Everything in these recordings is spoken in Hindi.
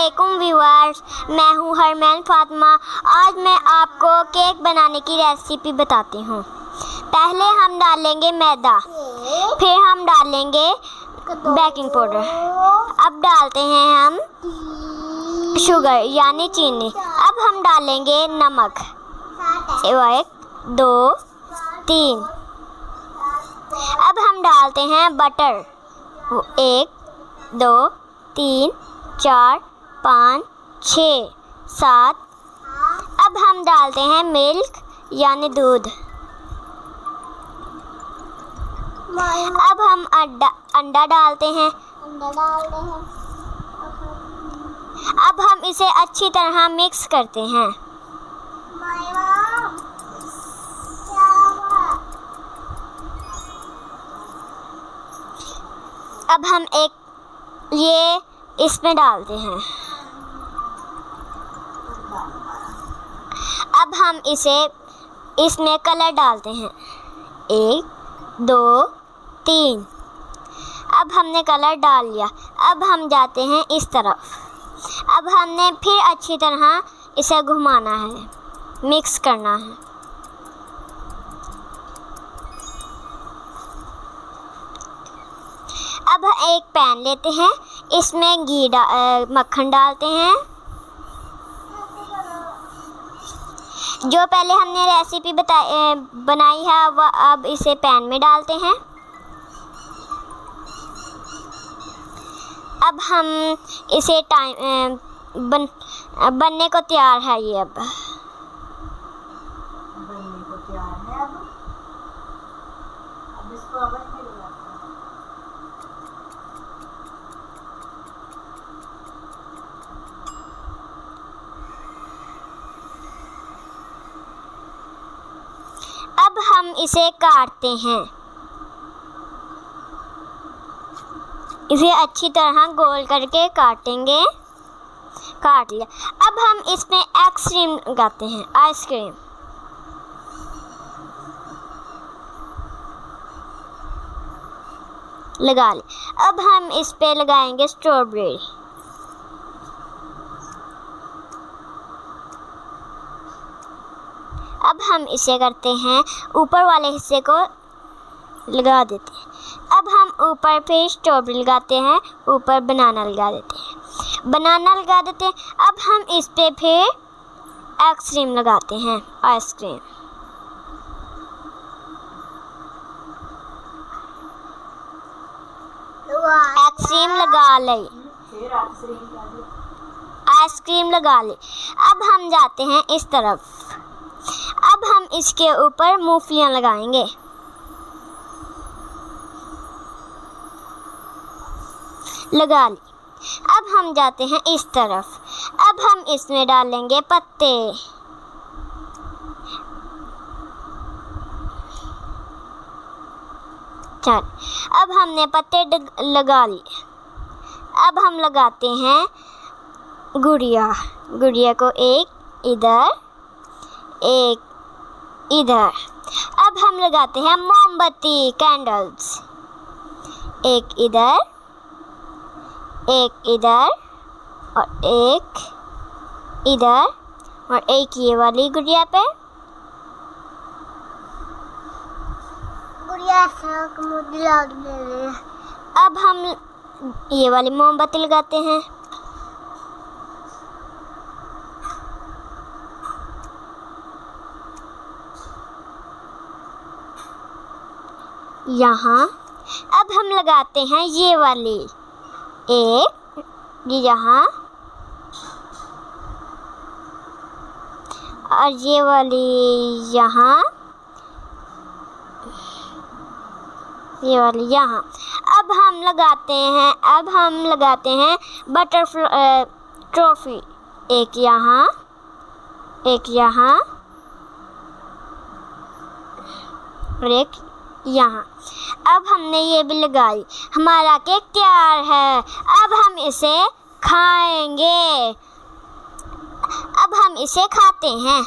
अस्सलामुअलैकुम व्यूअर्स, मैं हूँ हरमैन फातिमा। आज मैं आपको केक बनाने की रेसिपी बताती हूँ। पहले हम डालेंगे मैदा, फिर हम डालेंगे बेकिंग पाउडर। अब डालते हैं हम शुगर यानी चीनी। अब हम डालेंगे नमक, 1 2 3। अब हम डालते हैं बटर, 1 2 3 4 5 6 7। अब हम डालते हैं मिल्क यानी दूध। अब हम अंडा डालते हैं। अब हम इसे अच्छी तरह मिक्स करते हैं। अब हम ये इसमें डालते हैं। अब हम इसमें कलर डालते हैं, 1 2 3। अब हमने कलर डाल लिया। अब हम जाते हैं इस तरफ। अब हमने फिर अच्छी तरह इसे घुमाना है, मिक्स करना है। अब एक पैन लेते हैं, इसमें मक्खन डालते हैं। जो पहले हमने रेसिपी बनाई है वह अब इसे पैन में डालते हैं। अब हम इसे बनने को तैयार है। ये अब बनने को तैयार है। अब इसको ओवन में लगाते हैं। अब हम इसे काटते हैं। इसे अच्छी तरह गोल करके काटेंगे। काट लिया। अब हम इसमें आइसक्रीम लगाते हैं, आइसक्रीम। लगा ली। अब हम इस पे लगाएंगे स्ट्रॉबेरी। अब हम इसे करते हैं, ऊपर वाले हिस्से को लगा देते हैं। अब हम ऊपर फिर स्ट्रॉबेरी लगाते हैं, ऊपर बनाना लगा देते हैं, बनाना लगा देते हैं। अब हम इस पे फिर आइसक्रीम लगाते हैं, आइसक्रीम। आइसक्रीम लगा ली। आइसक्रीम लगा ली। अब हम जाते हैं इस तरफ। अब हम इसके ऊपर मूंगफलियां लगाएंगे। लगा ली। अब हम जाते हैं इस तरफ। अब हम इसमें डालेंगे पत्ते। चल, अब हमने पत्ते लगा लिए। अब हम लगाते हैं गुड़िया को, एक इधर एक इधर। अब हम लगाते हैं मोमबत्ती, कैंडल्स, एक इधर और एक इधर और एक ये वाली गुड़िया पे। अब हम ये वाली मोमबत्ती लगाते हैं। यहाँ अब हम लगाते हैं ये वाली, एक यहाँ और ये वाली यहाँ, ये वाली यहाँ। अब हम लगाते हैं बटरफ्लाई ट्रॉफी, एक यहाँ और एक यहाँ। अब हमने ये भी लगाई। हमारा केक तैयार है। अब हम इसे खाएंगे। अब हम इसे खाते हैं।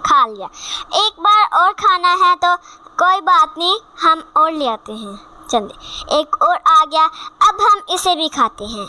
खा लिया। एक बार और खाना है तो कोई बात नहीं, हम और ले आते हैं। चलिए, एक और आ गया। अब हम इसे भी खाते हैं।